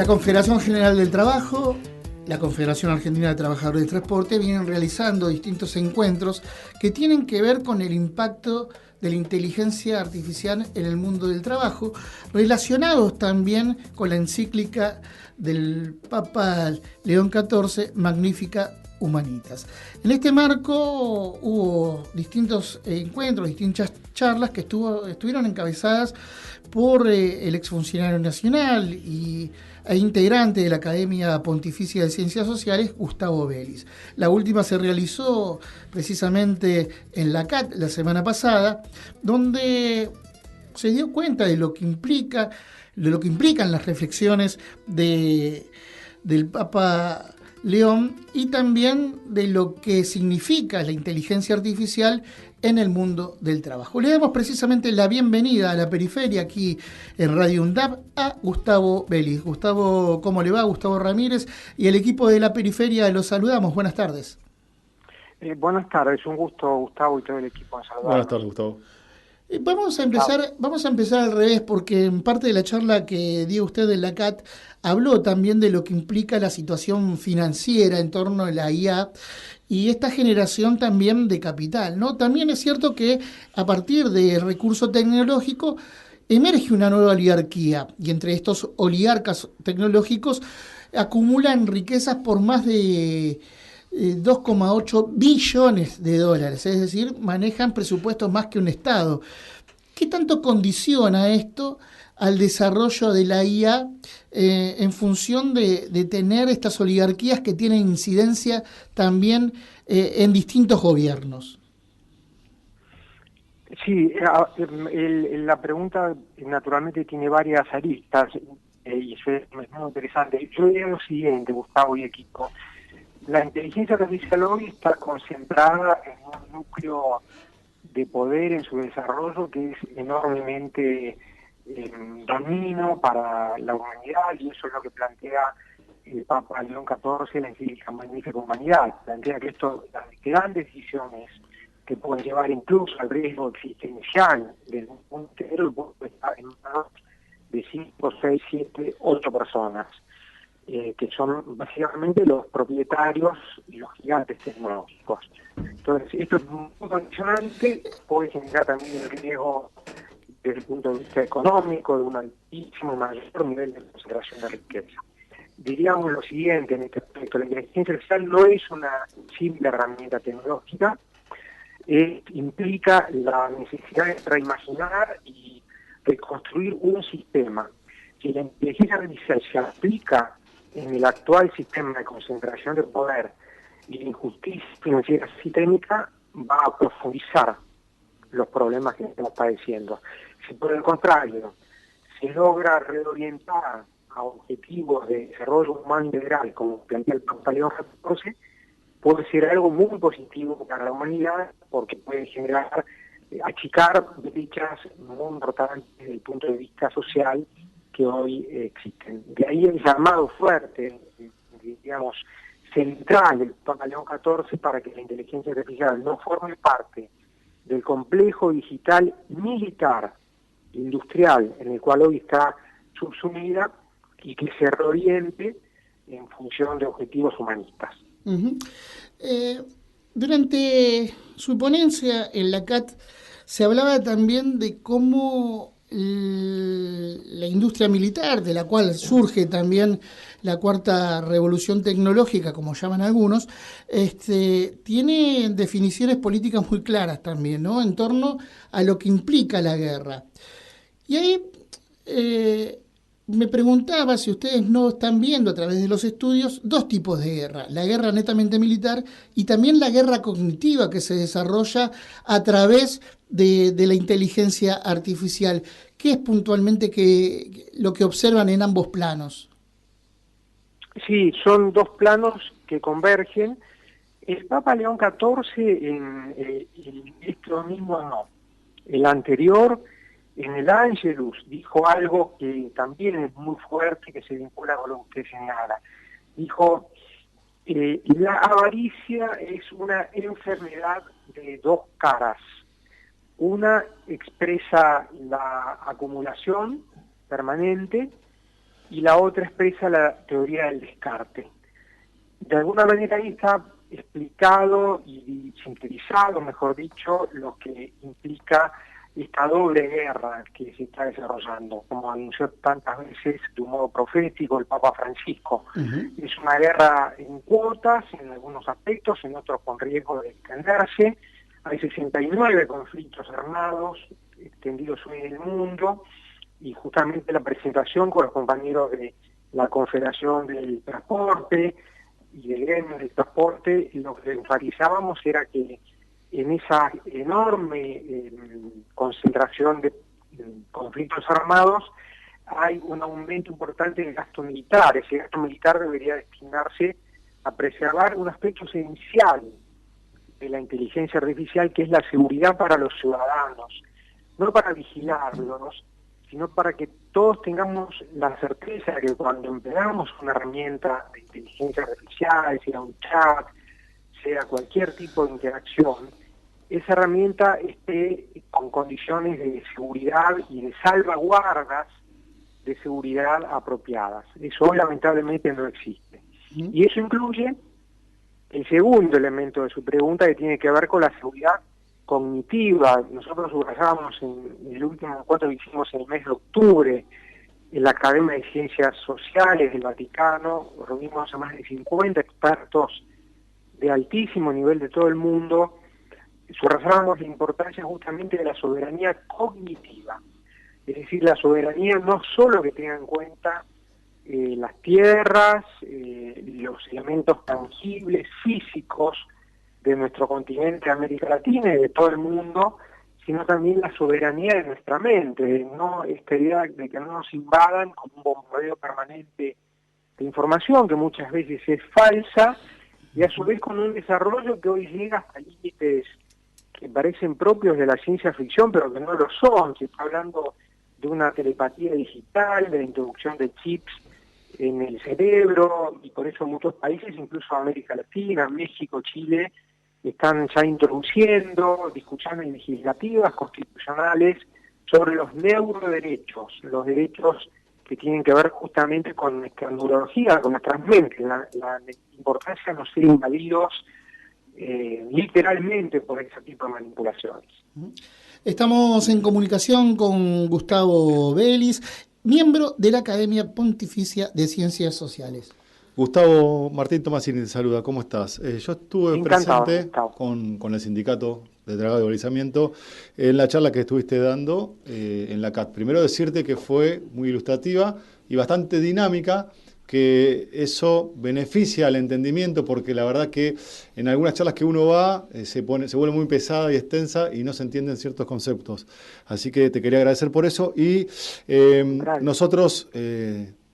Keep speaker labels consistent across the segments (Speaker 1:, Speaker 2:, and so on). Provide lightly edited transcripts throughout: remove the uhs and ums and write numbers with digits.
Speaker 1: La Confederación General del Trabajo, la Confederación Argentina de Trabajadores de Transporte vienen realizando distintos encuentros que tienen que ver con el impacto de la inteligencia artificial en el mundo del trabajo, relacionados también con la encíclica del Papa León XIV, Magnificat Humanitas. En este marco hubo distintos encuentros, distintas charlas que estuvieron encabezadas por el exfuncionario nacional e integrante de la Academia Pontificia de Ciencias Sociales, Gustavo Vélez. La última se realizó precisamente en la CAT la semana pasada, donde se dio cuenta de lo que implican las reflexiones del Papa León y también de lo que significa la inteligencia artificial en el mundo del trabajo. Le damos precisamente la bienvenida a la periferia aquí en Radio UNDAB a Gustavo Vélez. Gustavo, ¿cómo le va? Gustavo Ramírez y el equipo de la periferia los saludamos. Buenas tardes.
Speaker 2: Buenas tardes, un gusto, Gustavo, y todo el equipo de saludar.
Speaker 3: Buenas tardes, Gustavo.
Speaker 1: Vamos a empezar al revés, porque en parte de la charla que dio usted en la CAT habló también de lo que implica la situación financiera en torno a la IA y esta generación también de capital, ¿no? También es cierto que a partir del recurso tecnológico emerge una nueva oligarquía y entre estos oligarcas tecnológicos acumulan riquezas por más de 2,8 billones de dólares, es decir, manejan presupuestos más que un Estado. ¿Qué tanto condiciona esto al desarrollo de la IA en función de tener estas oligarquías que tienen incidencia también en distintos gobiernos?
Speaker 2: Sí, la pregunta naturalmente tiene varias aristas y eso es muy interesante. Yo diría lo siguiente, Gustavo y equipo. La inteligencia artificial hoy está concentrada en un núcleo de poder en su desarrollo que es enormemente dañino para la humanidad, y eso es lo que plantea el Papa León XIV en la encíclica Magnificat Humanitas. Plantea que las grandes decisiones que pueden llevar incluso al riesgo existencial del mundo entero pueden estar en manos de 5, 6, 7, 8 personas. Que son básicamente los propietarios y los gigantes tecnológicos. Entonces, esto es muy condicionante, puede generar también el riesgo desde el punto de vista económico de un altísimo mayor nivel de concentración de riqueza. Diríamos lo siguiente en este aspecto: la inteligencia artificial no es una simple herramienta tecnológica, implica la necesidad de reimaginar y reconstruir un sistema. Si la inteligencia artificial se aplica en el actual sistema de concentración de poder y de injusticia financiera sistémica, va a profundizar los problemas que estamos padeciendo. Si por el contrario se logra reorientar a objetivos de desarrollo humano integral, como plantea el Papa León XIV, puede ser algo muy positivo para la humanidad, porque puede generar, achicar brechas muy importantes desde el punto de vista social que hoy existen. De ahí el llamado fuerte, digamos, central del Papa León XIV para que la inteligencia artificial no forme parte del complejo digital militar, industrial, en el cual hoy está subsumida, y que se reoriente en función de objetivos humanistas.
Speaker 1: Uh-huh. Durante su ponencia en la CAT se hablaba también de cómo la industria militar, de la cual surge también la cuarta revolución tecnológica, como llaman algunos, tiene definiciones políticas muy claras también, ¿no?, en torno a lo que implica la guerra. Y ahí me preguntaba si ustedes no están viendo a través de los estudios dos tipos de guerra: la guerra netamente militar y también la guerra cognitiva que se desarrolla a través de la inteligencia artificial. ¿Qué es puntualmente lo que observan en ambos planos?
Speaker 2: Sí, son dos planos que convergen. El Papa León XIV esto mismo no. El anterior, en el Angelus, dijo algo que también es muy fuerte, que se vincula con lo que usted señala. Dijo, la avaricia es una enfermedad de dos caras. Una expresa la acumulación permanente y la otra expresa la teoría del descarte. De alguna manera ahí está explicado y sintetizado, mejor dicho, lo que implica esta doble guerra que se está desarrollando, como anunció tantas veces de un modo profético el Papa Francisco. Es una guerra en cuotas, en algunos aspectos, en otros con riesgo de extenderse. Hay 69 conflictos armados extendidos hoy en el mundo, y justamente la presentación con los compañeros de la Confederación del Transporte y del gremio del transporte, lo que enfatizábamos era que en esa enorme concentración de conflictos armados hay un aumento importante del gasto militar. Ese gasto militar debería destinarse a preservar un aspecto esencial de la inteligencia artificial, que es la seguridad para los ciudadanos, no para vigilarlos, sino para que todos tengamos la certeza de que cuando empleamos una herramienta de inteligencia artificial, sea un chat, sea cualquier tipo de interacción, esa herramienta esté con condiciones de seguridad y de salvaguardas de seguridad apropiadas. Eso hoy lamentablemente no existe. Y eso incluye el segundo elemento de su pregunta, que tiene que ver con la seguridad cognitiva. Nosotros subrayamos en el último encuentro que hicimos en el mes de octubre en la Academia de Ciencias Sociales del Vaticano, reunimos a más de 50 expertos de altísimo nivel de todo el mundo, subrayamos la importancia justamente de la soberanía cognitiva, es decir, la soberanía no solo que tenga en cuenta las tierras, los elementos tangibles, físicos de nuestro continente, América Latina y de todo el mundo, sino también la soberanía de nuestra mente, no esta idea de que no nos invadan con un bombardeo permanente de información que muchas veces es falsa, y a su vez con un desarrollo que hoy llega hasta límites que parecen propios de la ciencia ficción, pero que no lo son. Se está hablando de una telepatía digital, de la introducción de chips en el cerebro, y por eso muchos países, incluso América Latina, México, Chile, están ya introduciendo discusiones legislativas, constitucionales, sobre los neuroderechos, los derechos que tienen que ver justamente con nuestra neurología, con nuestras mentes, la importancia de no ser invadidos literalmente por ese tipo de manipulaciones.
Speaker 1: Estamos en comunicación con Gustavo Vélez, miembro de la Academia Pontificia de Ciencias Sociales.
Speaker 3: Gustavo, Martín Tomasini te saluda, ¿cómo estás? Yo estuve
Speaker 2: Encantado,
Speaker 3: presente con el sindicato de dragado y balizamiento en la charla que estuviste dando en la CAT. Primero decirte que fue muy ilustrativa y bastante dinámica, que eso beneficia al entendimiento, porque la verdad que en algunas charlas que uno va se vuelve muy pesada y extensa y no se entienden ciertos conceptos. Así que te quería agradecer por eso y nosotros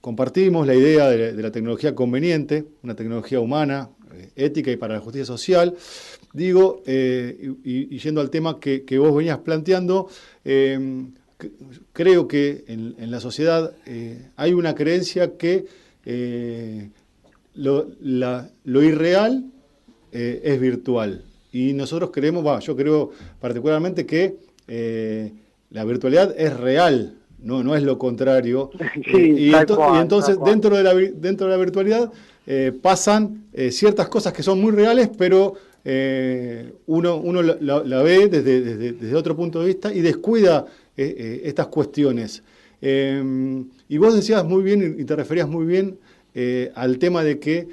Speaker 3: compartimos la idea de la tecnología conveniente, una tecnología humana, ética y para la justicia social. Digo, y yendo al tema que vos venías planteando, creo que en la sociedad hay una creencia que lo irreal es virtual. Y nosotros creemos, yo creo particularmente que la virtualidad es real, no es lo contrario.
Speaker 2: Sí,
Speaker 3: y entonces dentro de la virtualidad pasan ciertas cosas que son muy reales, pero uno la ve desde otro punto de vista y descuida estas cuestiones. Y vos decías muy bien y te referías muy bien al tema de que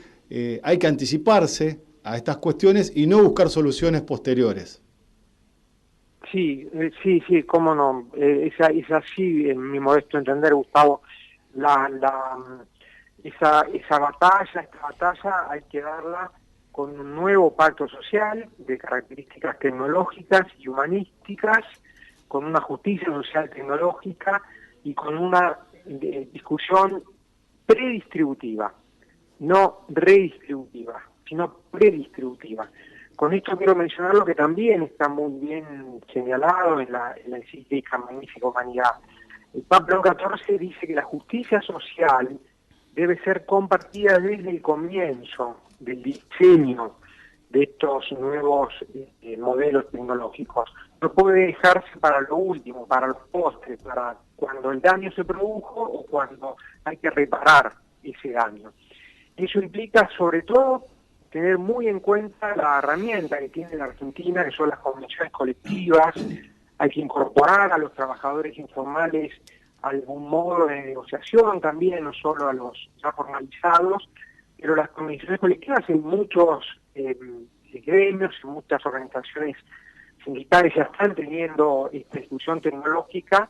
Speaker 3: hay que anticiparse a estas cuestiones y no buscar soluciones posteriores.
Speaker 2: Sí, cómo no. Es así, en mi modesto entender, Gustavo. Esta batalla hay que darla con un nuevo pacto social de características tecnológicas y humanísticas, con una justicia social tecnológica y con una discusión predistributiva, no redistributiva, sino predistributiva. Con esto quiero mencionar lo que también está muy bien señalado en la encíclica Magnífica Humanidad. El Papa León XIV dice que la justicia social debe ser compartida desde el comienzo del diseño de estos nuevos modelos tecnológicos. No puede dejarse para lo último, para los postres, para cuando el daño se produjo o cuando hay que reparar ese daño. Eso implica sobre todo tener muy en cuenta la herramienta que tiene la Argentina, que son las convenciones colectivas. Hay que incorporar a los trabajadores informales a algún modo de negociación también, no solo a los ya formalizados, pero las convenciones colectivas en muchos gremios, en muchas organizaciones sindicales ya están teniendo esta discusión tecnológica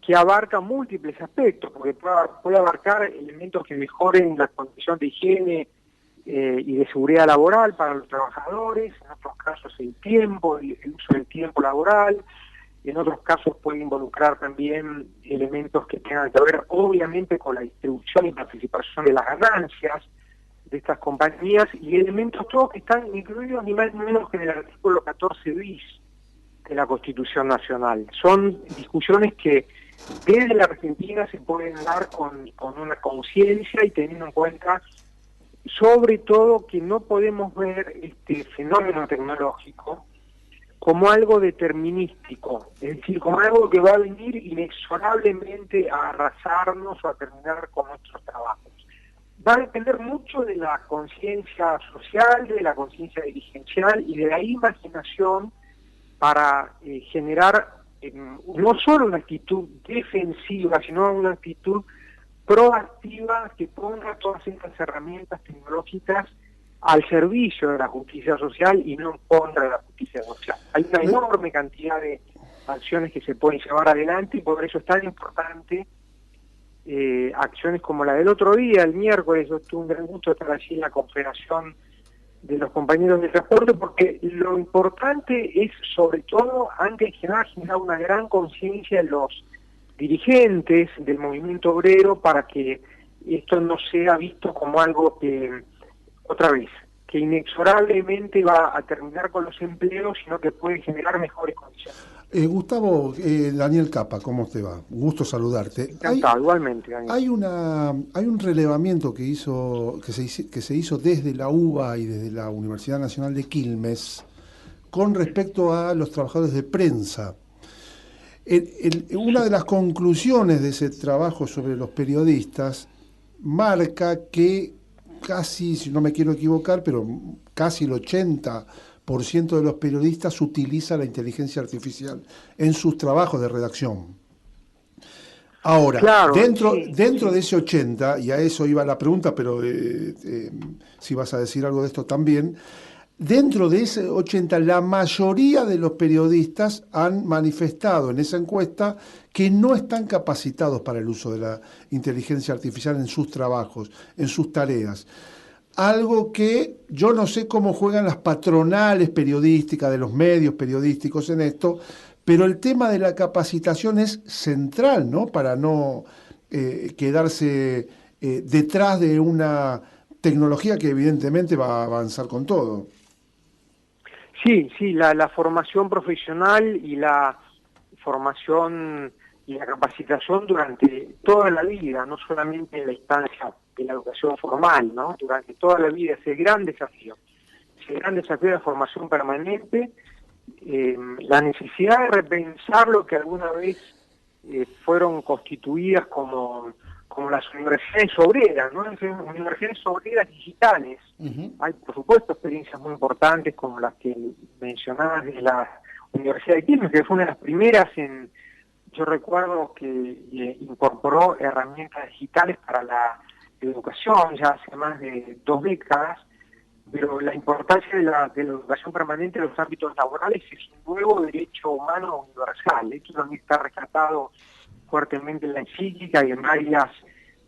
Speaker 2: que abarca múltiples aspectos, porque puede abarcar elementos que mejoren la condición de higiene y de seguridad laboral para los trabajadores, en otros casos el tiempo, el uso del tiempo laboral, en otros casos puede involucrar también elementos que tengan que ver obviamente con la distribución y participación de las ganancias de estas compañías, y elementos todos que están incluidos ni más ni menos que en el artículo 14 bis de la Constitución Nacional. Son discusiones que desde la Argentina se pueden dar con una conciencia y teniendo en cuenta sobre todo que no podemos ver este fenómeno tecnológico como algo determinístico, es decir, como algo que va a venir inexorablemente a arrasarnos o a terminar con nuestros trabajos. Va a depender mucho de la conciencia social, de la conciencia dirigencial y de la imaginación para generar no solo una actitud defensiva, sino una actitud proactiva que ponga todas estas herramientas tecnológicas al servicio de la justicia social y no en contra de la justicia social. Hay una enorme cantidad de acciones que se pueden llevar adelante y por eso es tan importante acciones como la del otro día, el miércoles. Yo tuve un gran gusto de estar allí en la Confederación de los Compañeros de Transporte, porque lo importante es, sobre todo, antes que nada, generar una gran conciencia en los dirigentes del movimiento obrero para que esto no sea visto como algo que, otra vez, que inexorablemente va a terminar con los empleos, sino que puede generar mejores condiciones.
Speaker 4: Gustavo, Daniel Capa, ¿cómo te va? Gusto saludarte.
Speaker 2: Encantado, igualmente, Daniel.
Speaker 4: Hay un relevamiento que se hizo desde la UBA y desde la Universidad Nacional de Quilmes con respecto a los trabajadores de prensa. Una de las conclusiones de ese trabajo sobre los periodistas marca que casi, si no me quiero equivocar, pero casi el 80% de los periodistas utiliza la inteligencia artificial en sus trabajos de redacción. Ahora,
Speaker 2: claro,
Speaker 4: dentro de ese 80, y a eso iba la pregunta, pero si vas a decir algo de esto también, dentro de ese 80, la mayoría de los periodistas han manifestado en esa encuesta que no están capacitados para el uso de la inteligencia artificial en sus trabajos, en sus tareas. Algo que yo no sé cómo juegan las patronales periodísticas de los medios periodísticos en esto, pero el tema de la capacitación es central, ¿no? Para no quedarse detrás de una tecnología que evidentemente va a avanzar con todo.
Speaker 2: Sí, la formación profesional y la formación y la capacitación durante toda la vida, no solamente en la instancia de la educación formal, ¿no? Durante toda la vida, ese gran desafío de la formación permanente, la necesidad de repensar lo que alguna vez fueron constituidas como las universidades obreras, ¿no? Universidades obreras digitales. Uh-huh. Hay, por supuesto, experiencias muy importantes como las que mencionabas de la Universidad de Quilmes, que fue una de las primeras yo recuerdo que incorporó herramientas digitales para la educación ya hace más de 2 décadas, pero la importancia de la educación permanente en los ámbitos laborales es un nuevo derecho humano universal. Esto también está rescatado fuertemente en la encíclica y en varias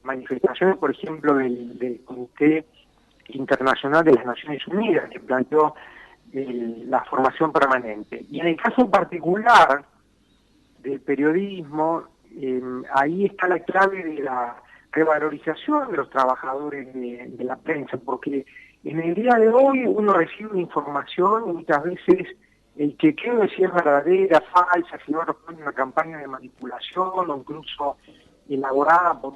Speaker 2: manifestaciones, por ejemplo, del Comité Internacional de las Naciones Unidas, que planteó la formación permanente. Y en el caso particular del periodismo, ahí está la clave de la revalorización de los trabajadores de la prensa, porque en el día de hoy uno recibe información y muchas veces el chequeo de si es verdadera, falsa, si no responde a una campaña de manipulación o incluso elaborada por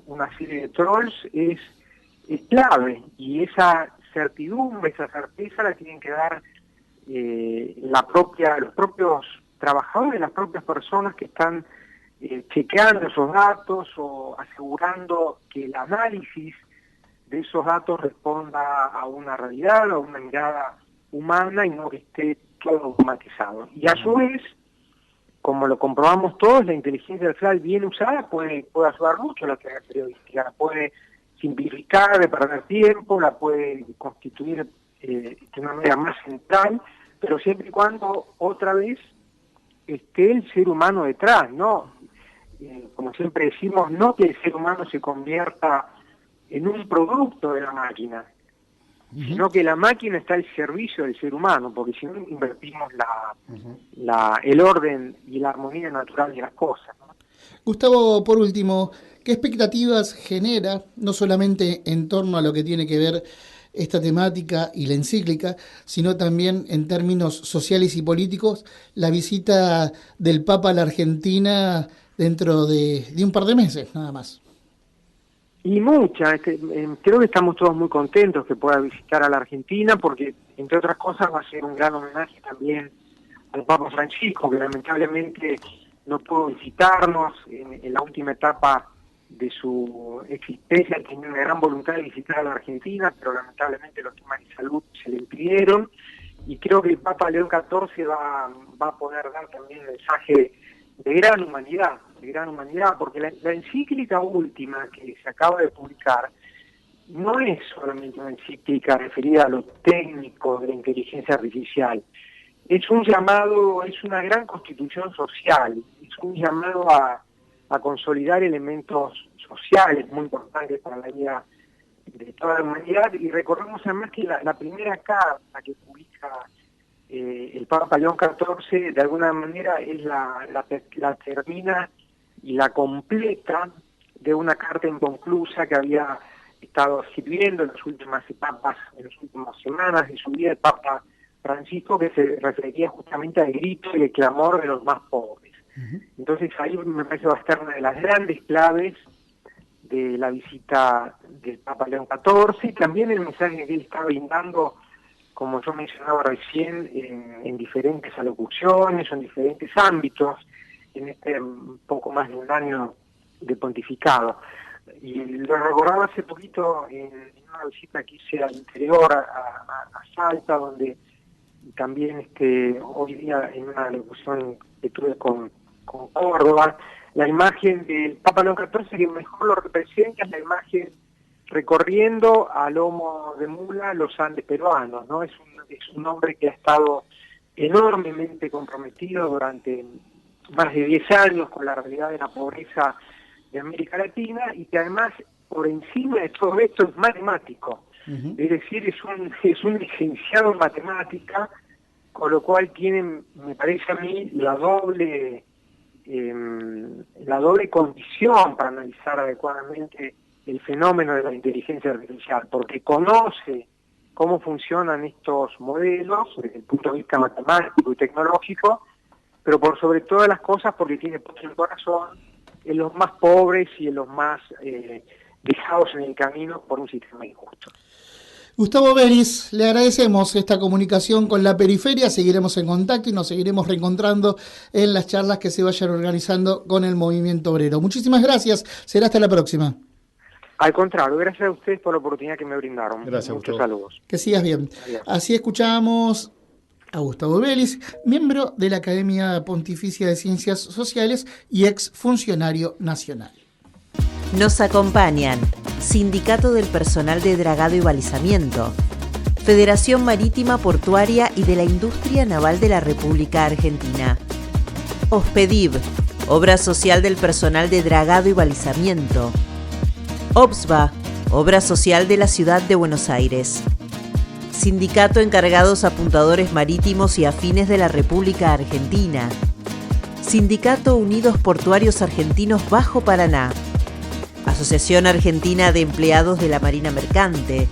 Speaker 2: una serie de trolls es clave, y esa certidumbre, esa certeza la tienen que dar los propios trabajadores, las propias personas que están chequeando esos datos o asegurando que el análisis de esos datos responda a una realidad, a una mirada humana y no que esté todo automatizado. Y a su vez, como lo comprobamos todos, la inteligencia artificial bien usada puede ayudar mucho a la tarea periodística, la puede simplificar, de perder tiempo, la puede constituir de una manera más central, pero siempre y cuando otra vez esté el ser humano detrás, ¿no? Como siempre decimos, no que el ser humano se convierta en un producto de la máquina, sino que la máquina está al servicio del ser humano, porque si no invertimos el orden y la armonía natural de las cosas, ¿no?
Speaker 1: Gustavo, por último, ¿qué expectativas genera, no solamente en torno a lo que tiene que ver esta temática y la encíclica, sino también en términos sociales y políticos, la visita del Papa a la Argentina dentro de un par de meses, nada más?
Speaker 2: Y muchas, creo que estamos todos muy contentos que pueda visitar a la Argentina, porque entre otras cosas va a ser un gran homenaje también al Papa Francisco, que lamentablemente no pudo visitarnos en la última etapa de su existencia. Tenía una gran voluntad de visitar a la Argentina, pero lamentablemente los temas de salud se le impidieron, y creo que el Papa León XIV va a poder dar también un mensaje de gran humanidad, porque la encíclica última que se acaba de publicar no es solamente una encíclica referida a lo técnico de la inteligencia artificial, es un llamado, es una gran constitución social, es un llamado a consolidar elementos sociales muy importantes para la vida de toda la humanidad. Y recordemos además que la primera carta que publica el Papa León XIV de alguna manera es la termina y la completa de una carta inconclusa que había estado escribiendo en las últimas etapas, en las últimas semanas de su vida el Papa Francisco, que se refería justamente al grito y el clamor de los más pobres. Entonces ahí me parece va a estar una de las grandes claves de la visita del Papa León XIV, y también el mensaje que él está brindando, como yo mencionaba recién, en diferentes alocuciones, en diferentes ámbitos, en este poco más de un año de pontificado. Y lo recordaba hace poquito en una visita que hice al interior, a Salta, donde también hoy día en una alocución que tuve con Córdoba, la imagen del Papa León XIV que mejor lo representa es la imagen recorriendo a lomo de mula los Andes peruanos, ¿no? Es un hombre que ha estado enormemente comprometido durante más de 10 años con la realidad de la pobreza de América Latina, y que además por encima de todo esto es matemático. Es decir, es un licenciado en matemática, con lo cual tiene, me parece a mí, la doble condición para analizar adecuadamente el fenómeno de la inteligencia artificial, porque conoce cómo funcionan estos modelos desde el punto de vista matemático y tecnológico, pero por sobre todas las cosas porque tiene puesto el corazón en los más pobres y en los más dejados en el camino por un sistema injusto.
Speaker 1: Gustavo Beris, le agradecemos esta comunicación con la periferia, seguiremos en contacto y nos seguiremos reencontrando en las charlas que se vayan organizando con el movimiento obrero. Muchísimas gracias, será hasta la próxima.
Speaker 2: Al contrario, gracias a ustedes por la oportunidad que me brindaron.
Speaker 3: Gracias,
Speaker 2: muchos
Speaker 3: Gustavo.
Speaker 2: saludos.
Speaker 1: Que sigas bien.
Speaker 2: Adiós.
Speaker 1: Así escuchábamos a Gustavo Beris, miembro de la Academia Pontificia de Ciencias Sociales y ex funcionario nacional.
Speaker 5: Nos acompañan Sindicato del Personal de Dragado y Balizamiento, Federación Marítima Portuaria y de la Industria Naval de la República Argentina, OSPEDIV, Obra Social del Personal de Dragado y Balizamiento, OBSBA, Obra Social de la Ciudad de Buenos Aires, Sindicato Encargados Apuntadores Marítimos y Afines de la República Argentina, Sindicato Unidos Portuarios Argentinos Bajo Paraná, Asociación Argentina de Empleados de la Marina Mercante,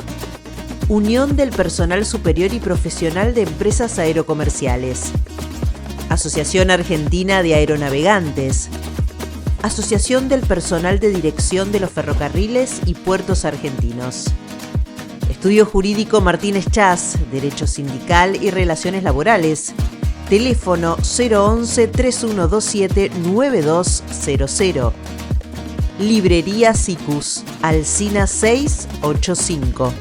Speaker 5: Unión del Personal Superior y Profesional de Empresas Aerocomerciales, Asociación Argentina de Aeronavegantes, Asociación del Personal de Dirección de los Ferrocarriles y Puertos Argentinos, Estudio Jurídico Martínez Chas, Derecho Sindical y Relaciones Laborales. Teléfono 011-3127-9200. Librería Sicus, Alsina 685.